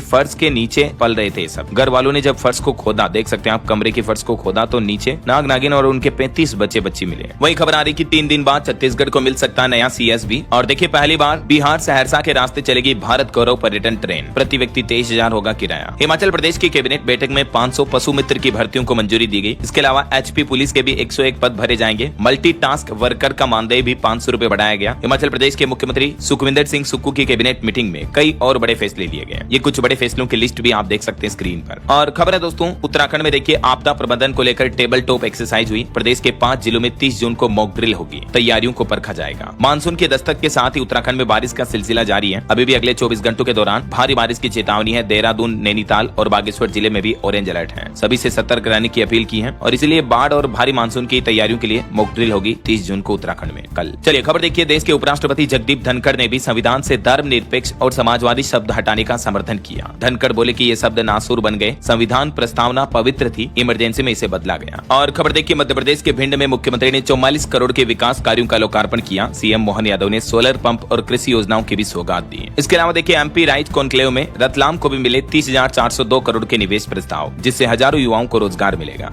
फर्श के नीचे पल रहे थे। सब घर वालों ने जब फर्श को खोदा, देख सकते हैं आप, कमरे के फर्श को खोदा तो नीचे नाग नागिन और उनके 35 बच्चे बच्ची मिले। वही खबर आ रही कि 3 दिन बाद छत्तीसगढ़ को मिल सकता है नया सीएसबी। और देखिए पहली बार बिहार सहरसा के रास्ते चलेगी भारत गौरव पर्यटन ट्रेन। प्रति व्यक्ति 23,000 होगा किराया। हिमाचल प्रदेश की कैबिनेट बैठक में 500 पशु मित्र की भर्तियों को मंजूरी दी गई। इसके अलावा एचपी पुलिस के भी 101 पद भरे जाएंगे। मल्टीटास्क वर्कर का मानदेय भी 500 रुपए बढ़ाया गया। हिमाचल प्रदेश के मुख्यमंत्री सुखविंदर सिंह सुक्खू की कैबिनेट मीटिंग में कई और बड़े फैसले लिए गए। ये कुछ बड़े फैसलों की लिस्ट भी आप देख सकते हैं स्क्रीन पर। और खबर है दोस्तों, उत्तराखंड में देखिए आपदा प्रबंधन को लेकर टेबल टॉप एक्सरसाइज हुई। प्रदेश के 5 जिलों में 30 जून को मॉक ड्रिल होगी। तैयारियों को परखा जाएगा। मानसून के दस्तक के साथ ही उत्तराखंड में बारिश का सिलसिला जारी है। अभी भी अगले 24 घंटों के दौरान भारी बारिश की चेतावनी है। देहरादून, नैनीताल और बागेश्वर जिले में भी ऑरेंज अलर्ट है। सभी से सतर्क रहने की अपील की है और इसलिए बाढ़ और भारी मानसून की तैयारियों के लिए मॉक ड्रिल होगी 30 जून को उत्तराखंड में कल। चलिए खबर देखिए, देश के उपराष्ट्रपति जगदीप धनखड़ ने भी संविधान से धर्मनिरपेक्ष और समाजवादी शब्द हटाने का समर्थन किया। धनखड़ बोले कि ये शब्द नासूर बन गए। संविधान प्रस्तावना पवित्र थी, इमरजेंसी में इसे बदला गया। और खबर देखिए, मध्य प्रदेश के भिंड में मुख्यमंत्री ने 44 करोड़ के विकास कार्यों का लोकार्पण किया। सीएम मोहन यादव ने सोलर पंप और कृषि योजनाओं की भी सौगात दी। इसके अलावा देखिए एमपी राइज कॉन्क्लेव में रतलाम को भी मिले 30,402 करोड़ के निवेश प्रस्ताव, जिससे हजारों युवाओं को रोजगार मिलेगा।